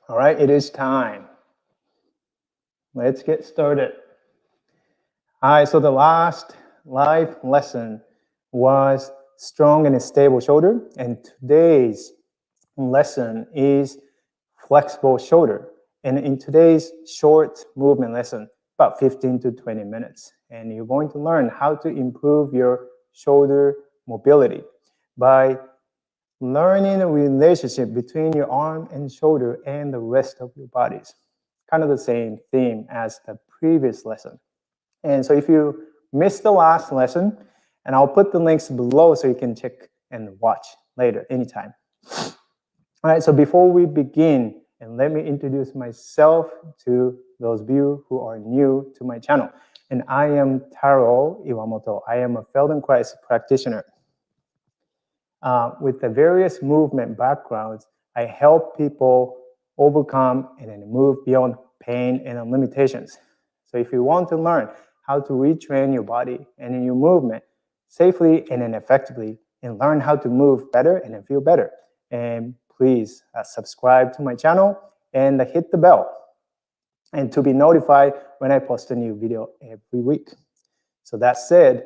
All right, it is time. Let's get started. All right, so the last live lesson was strong and stable shoulder, and today's lesson is flexible shoulder. And in today's short movement lesson, about 15 to 20 minutes, and you're going to learn how to improve your shoulder mobility by learning the relationship between your arm and shoulder and the rest of your bodies. Kind of the same theme as the previous lesson. And so if you missed the last lesson, and I'll put the links below so you can check and watch later, anytime. All right, so before we begin, and let me introduce myself to those of you who are new to my channel. And I am Taro Iwamoto. I am a Feldenkrais practitioner. With the various movement backgrounds, I help people overcome and then move beyond pain and limitations. So if you want to learn how to retrain your body and your movement safely and then effectively, and learn how to move better and then feel better, and please subscribe to my channel and hit the bell and to be notified when I post a new video every week. So that said,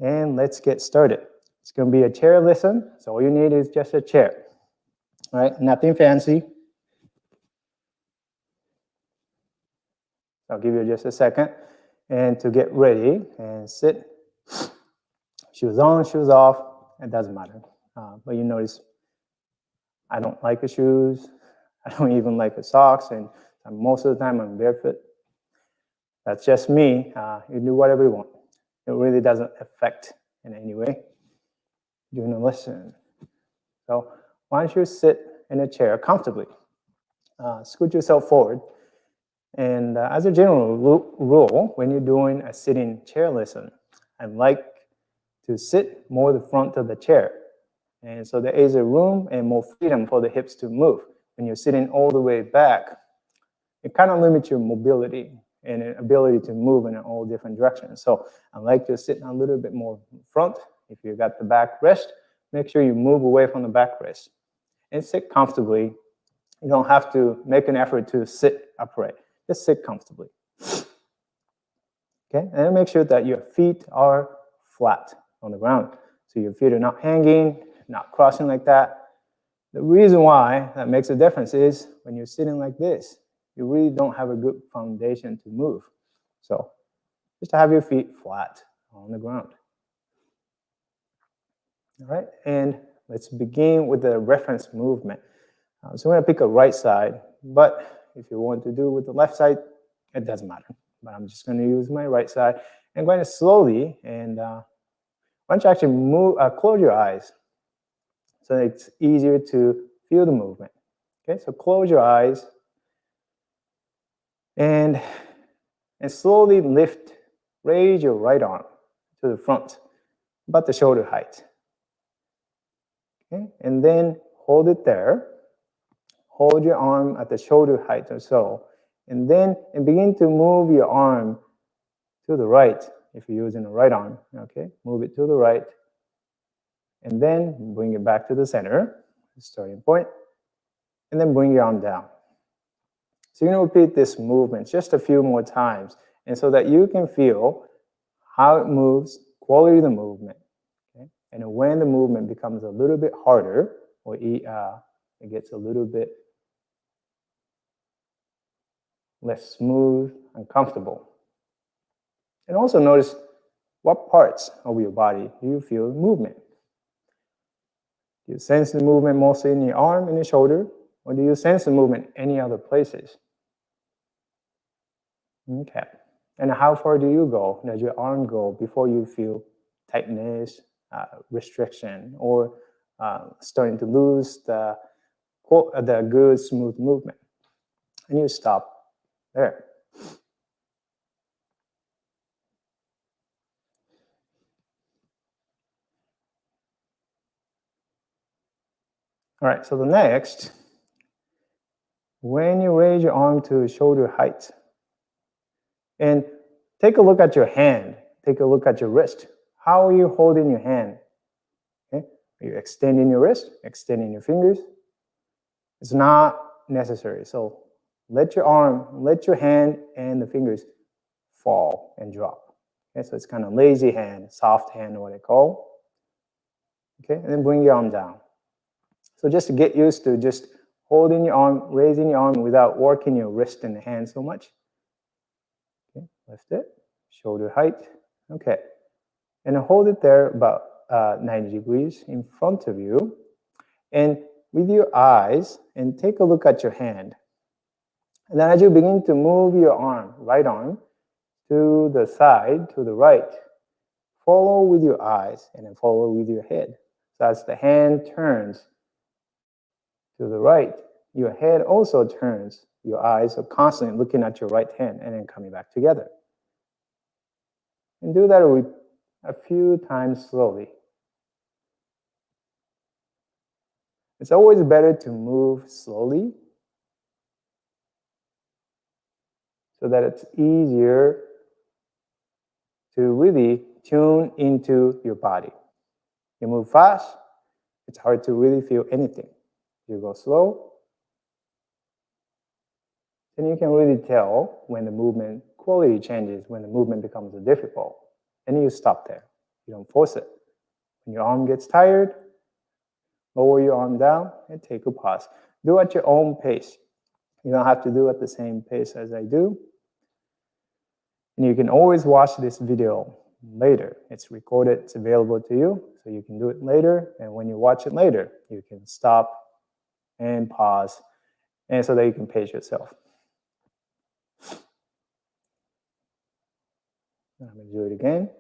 and let's get started. It's going to be a chair lesson, so all you need is just a chair. All right, nothing fancy. I'll give you just a second and to get ready and sit. Shoes on, shoes off, it doesn't matter. But you notice I don't like the shoes. I don't even like the socks, and most of the time I'm barefoot. That's just me. You do whatever you want. It really doesn't affect in any way during the lesson. So why don't you sit in a chair comfortably? Scoot yourself forward. And as a general rule, when you're doing a sitting chair lesson, I like to sit more the front of the chair. And so there is a room and more freedom for the hips to move. When you're sitting all the way back, it kind of limits your mobility and ability to move in all different directions. So I like to sit a little bit more front. If you got the back rest, make sure you move away from the back rest. And sit comfortably. You don't have to make an effort to sit upright. Just sit comfortably. Okay, and make sure that your feet are flat on the ground. So your feet are not hanging, not crossing like that. The reason why that makes a difference is when you're sitting like this, you really don't have a good foundation to move. So just to have your feet flat on the ground. All right, and let's begin with the reference movement. So we're going to pick a right side, but if you want to do with the left side, it doesn't matter. But I'm just going to use my right side. I'm going to slowly, and why don't you actually move, close your eyes so it's easier to feel the movement. Okay, so close your eyes and slowly lift, raise your right arm to the front, about the shoulder height. Okay, and then hold it there. Hold your arm at the shoulder height or so, and then begin to move your arm to the right. If you're using the right arm, okay, move it to the right, and then bring it back to the center, the starting point, and then bring your arm down. So you're going to repeat this movement just a few more times, and so that you can feel how it moves, quality of the movement. Okay? And when the movement becomes a little bit harder, or it gets a little bit less smooth and comfortable. And also notice what parts of your body do you feel movement. Do you sense the movement mostly in your arm and your shoulder, or do you sense the movement any other places? Okay. And how far do you go? Does your arm go before you feel tightness, restriction, or starting to lose the good smooth movement? And you stop there. All right, so the next, when you raise your arm to shoulder height, and take a look at your hand, take a look at your wrist. How are you holding your hand? Okay? Are you extending your wrist, extending your fingers? It's not necessary. So let your hand and the fingers fall and drop. Okay, so it's kind of lazy hand, soft hand, what I call. Okay, and then bring your arm down. So just to get used to just holding your arm, raising your arm without working your wrist and the hand so much. Okay, lift it, shoulder height. Okay, and hold it there about 90 degrees in front of you. And with your eyes, and take a look at your hand. And then as you begin to move your arm, right arm, to the side, to the right, follow with your eyes and then follow with your head. So as the hand turns to the right, your head also turns. Your eyes are constantly looking at your right hand and then coming back together. And do that a few times slowly. It's always better to move slowly so that it's easier to really tune into your body. You move fast, it's hard to really feel anything. You go slow, then you can really tell when the movement quality changes, when the movement becomes difficult. And you stop there. You don't force it. When your arm gets tired, lower your arm down and take a pause. Do at your own pace. You don't have to do at the same pace as I do. And you can always watch this video later. It's recorded, it's available to you, so you can do it later. And when you watch it later, you can stop and pause, and so that you can pace yourself. I'm going to do it again.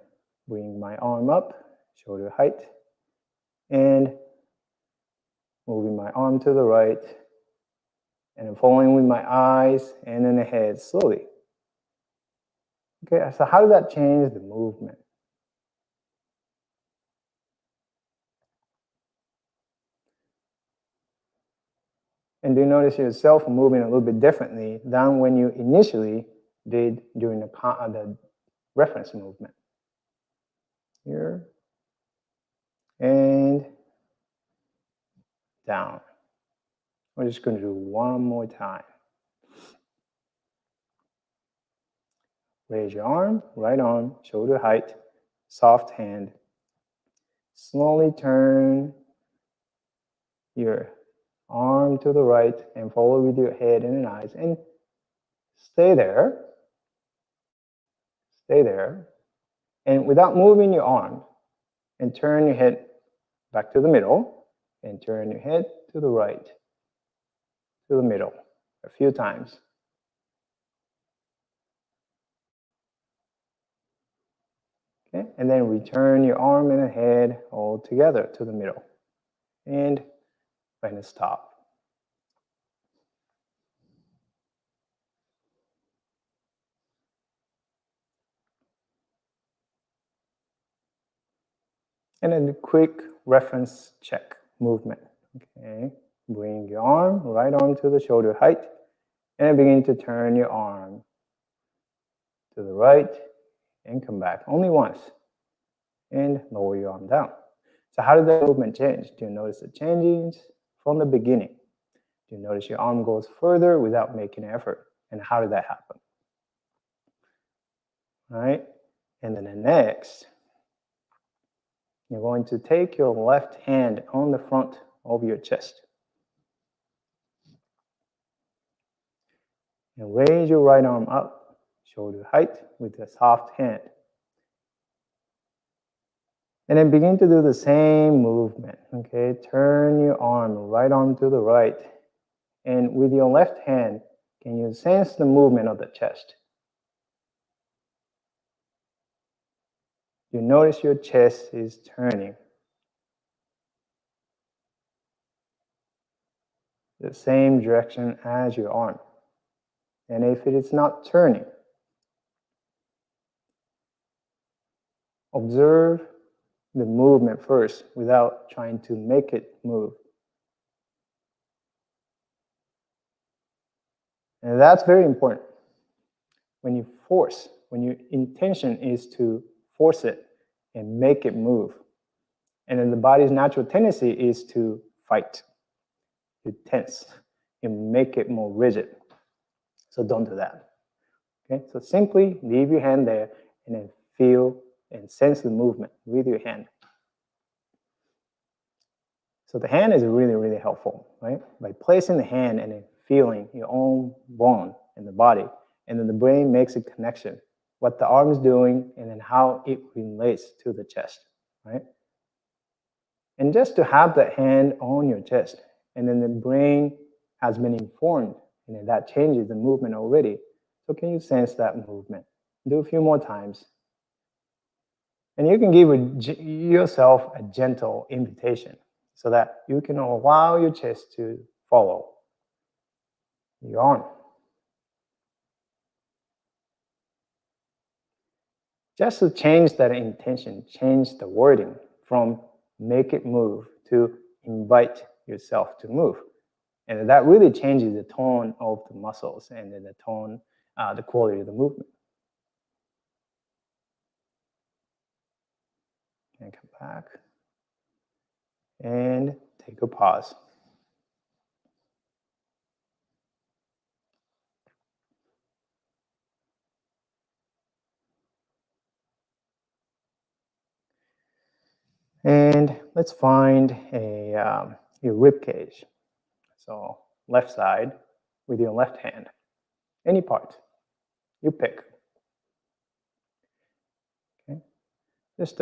Bring my arm up, shoulder height, and moving my arm to the right, and then following with my eyes and then the head slowly. Okay, so how does that change the movement? And do you notice yourself moving a little bit differently than when you initially did during the reference movement? Here and down. We're just going to do one more time. Raise your arm, right arm, shoulder height, soft hand. Slowly turn your arm to the right and follow with your head and eyes. And stay there. Stay there. And without moving your arm, and turn your head back to the middle, and turn your head to the right, to the middle, a few times. Okay, and then return your arm and the head all together to the middle. And then stop. And then a quick reference check movement. Okay, bring your arm, right arm to the shoulder height, and begin to turn your arm to the right and come back only once. And lower your arm down. So how did that movement change? Do you notice the changes from the beginning? Do you notice your arm goes further without making an effort? And how did that happen? All right, and then the next, you're going to take your left hand on the front of your chest. And raise your right arm up, shoulder height, with a soft hand. And then begin to do the same movement, okay? Turn your arm, right arm to the right. And with your left hand, can you sense the movement of the chest? You notice your chest is turning. The same direction as your arm. And if it is not turning, observe the movement first without trying to make it move. And that's very important. When you force, when your intention is to force it and make it move, and then the body's natural tendency is to fight, to tense, you make it more rigid. So don't do that. Okay, so simply leave your hand there and then feel and sense the movement with your hand. So the hand is really, really helpful, right? By placing the hand and then feeling your own bone in the body, and then the brain makes a connection, what the arm is doing, and then how it relates to the chest, right? And just to have that hand on your chest, and then the brain has been informed, and then that changes the movement already. So can you sense that movement? Do a few more times. And you can give yourself a gentle invitation so that you can allow your chest to follow your arm. Just to change that intention, change the wording from make it move to invite yourself to move. And that really changes the tone of the muscles and then the tone, the quality of the movement. And come back. And take a pause. And let's find your rib cage. So left side with your left hand. Any part, you pick. Okay. Just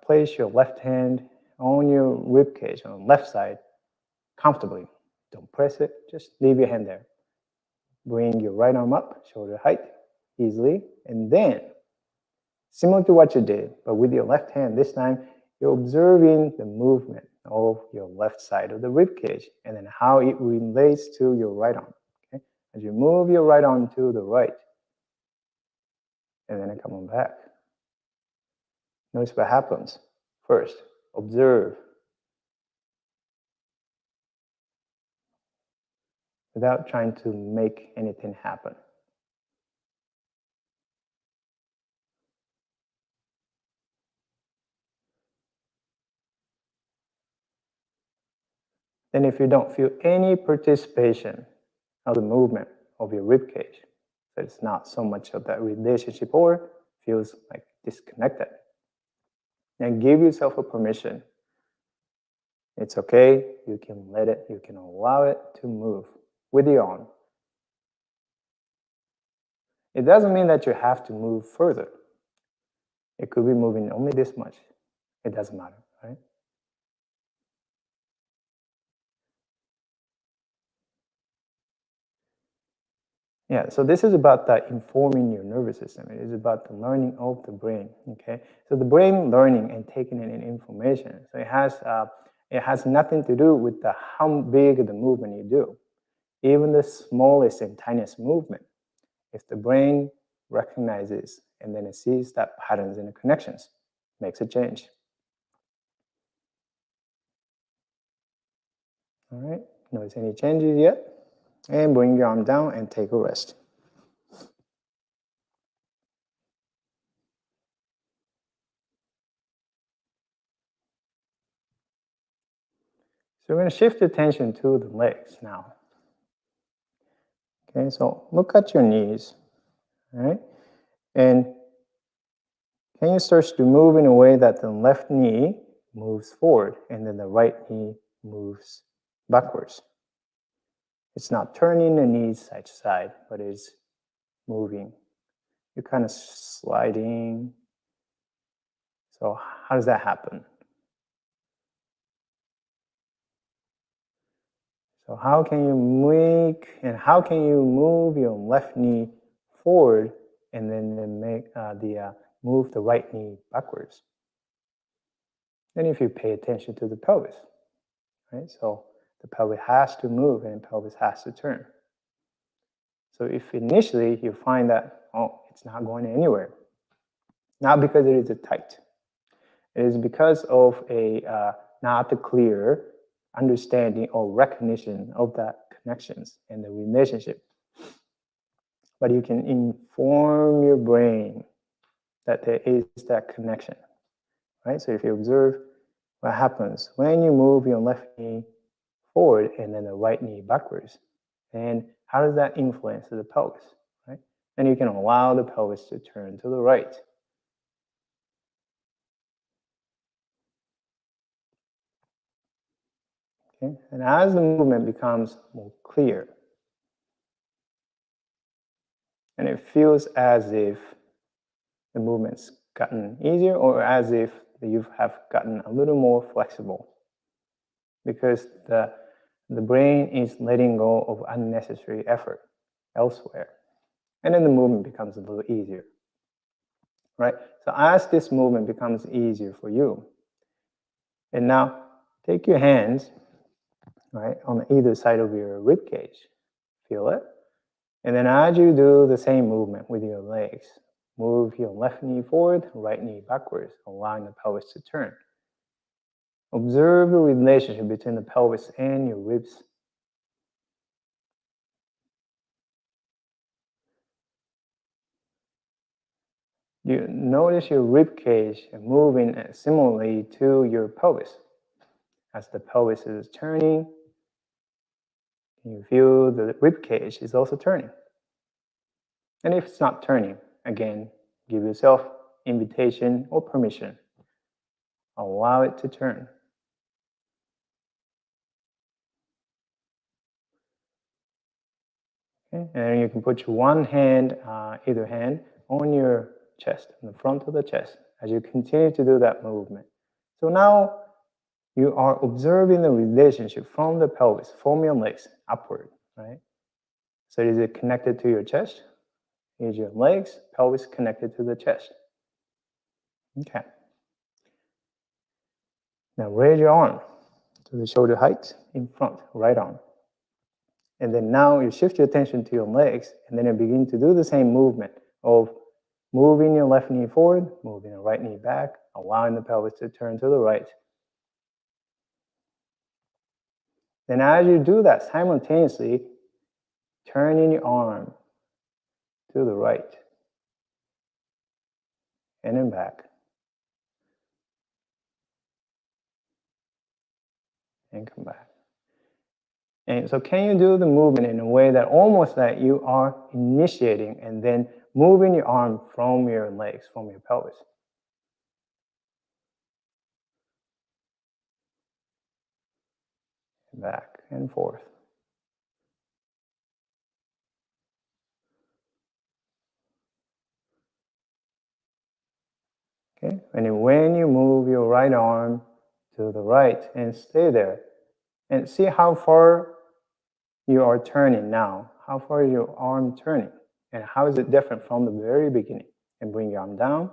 place your left hand on your rib cage on the left side comfortably. Don't press it, just leave your hand there. Bring your right arm up, shoulder height, easily. And then, similar to what you did, but with your left hand, this time you're observing the movement of your left side of the rib cage and then how it relates to your right arm. Okay? As you move your right arm to the right, and then come on back. Notice what happens. First, observe. Without trying to make anything happen. Then if you don't feel any participation of the movement of your rib cage, so it's not so much of that relationship or feels like disconnected, then give yourself a permission. It's okay, you can let it, you can allow it to move with your arm. It doesn't mean that you have to move further. It could be moving only this much. It doesn't matter, right? Yeah, so this is about that informing your nervous system. It is about the learning of the brain, okay? So the brain learning and taking in information. So it has nothing to do with how big the movement you do. Even the smallest and tiniest movement, if the brain recognizes and then it sees that patterns and the connections, makes a change. All right, notice any changes yet? And bring your arm down and take a rest. So we're going to shift attention to the legs now. Okay, so look at your knees, all right? And can you start to move in a way that the left knee moves forward and then the right knee moves backwards? It's not turning the knees side to side, but it's moving. You're kind of sliding. So how does that happen? So how can you move your left knee forward and then move the right knee backwards? Then if you pay attention to the pelvis, right? So the pelvis has to move and the pelvis has to turn. So if initially you find that, oh, it's not going anywhere, not because it is tight, it is because of not a clear understanding or recognition of that connections and the relationship. But you can inform your brain that there is that connection, right? So if you observe what happens when you move your left knee forward and then the right knee backwards, And how does that influence the pelvis, right? And you can allow the pelvis to turn to the right. Okay? And as the movement becomes more clear, and it feels as if the movement's gotten easier or as if you have gotten a little more flexible, because the brain is letting go of unnecessary effort elsewhere. And then the movement becomes a little easier, right? So as this movement becomes easier for you, and now take your hands, right, on either side of your rib cage. Feel it. And then as you do the same movement with your legs, move your left knee forward, right knee backwards, allowing the pelvis to turn. Observe the relationship between the pelvis and your ribs. You notice your rib cage moving similarly to your pelvis. As the pelvis is turning, you feel the rib cage is also turning. And if it's not turning, again, give yourself invitation or permission. Allow it to turn. Okay? And then you can put your one hand, either hand, on your chest, in the front of the chest, as you continue to do that movement. So now you are observing the relationship from the pelvis, from your legs, upward, right? So is it connected to your chest? Is your legs, pelvis connected to the chest? Okay. Now raise your arm to the shoulder height in front, right arm. And then now you shift your attention to your legs, and then you begin to do the same movement of moving your left knee forward, moving your right knee back, allowing the pelvis to turn to the right. Then as you do that simultaneously, turning your arm to the right and then back and come back. And so can you do the movement in a way that almost that you are initiating and then moving your arm from your legs, from your pelvis? Back and forth. Okay, and when you move your right arm to the right and stay there, and see how far you are turning now. How far is your arm turning? And how is it different from the very beginning? And bring your arm down.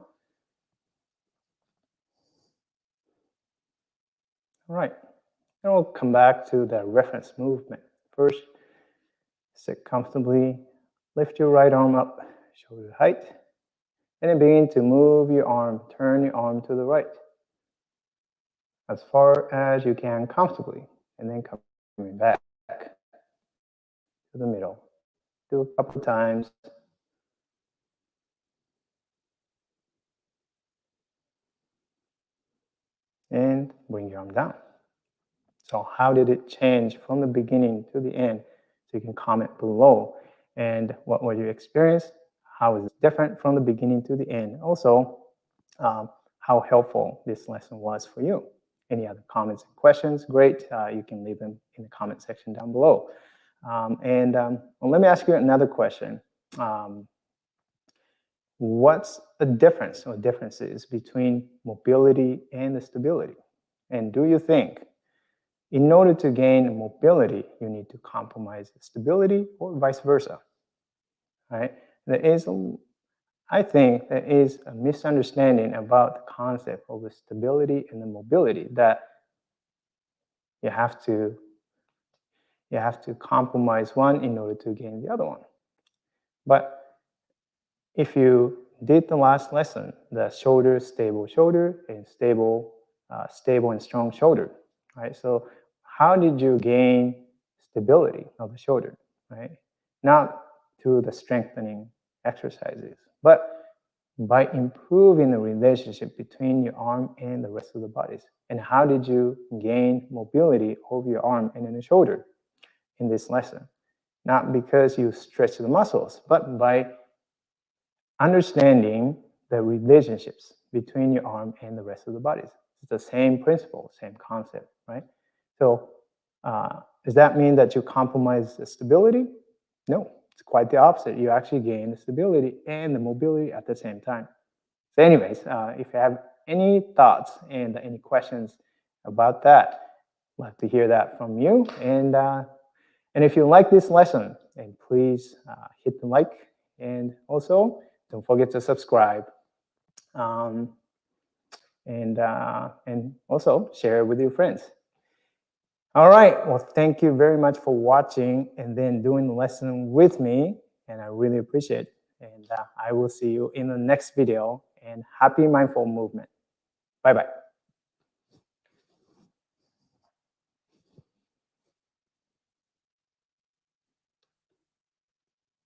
All right. And we'll come back to the reference movement. First, sit comfortably. Lift your right arm up, shoulder height. And then begin to move your arm, turn your arm to the right. As far as you can comfortably. And then coming back to the middle. Do a couple times. And bring your arm down. So how did it change from the beginning to the end? So you can comment below. And what was your experience? How is it different from the beginning to the end? Also, how helpful this lesson was for you. Any other comments and questions? Great. You can leave them in the comment section down below. Well, let me ask you another question. What's the difference or differences between mobility and the stability? And do you think in order to gain mobility, you need to compromise stability or vice versa, right? I think there is a misunderstanding about the concept of the stability and the mobility, that you have to compromise one in order to gain the other one. But if you did the last lesson, the stable shoulder, and stable and strong shoulder, right? So how did you gain stability of the shoulder, right? Not through the strengthening exercises, but by improving the relationship between your arm and the rest of the bodies. And how did you gain mobility of your arm and in the shoulder in this lesson? not because you stretch the muscles, but by understanding the relationships between your arm and the rest of the body. It's the same principle, same concept, right? So does that mean that you compromise the stability? No, it's quite the opposite. You actually gain the stability and the mobility at the same time. So anyways, if you have any thoughts and any questions about that, I'd love to hear that from you. And if you like this lesson, then please hit the like, and also don't forget to subscribe, and also share it with your friends. All right, well, thank you very much for watching and then doing the lesson with me, and I really appreciate it. And I will see you in the next video, and happy mindful movement. Bye-bye.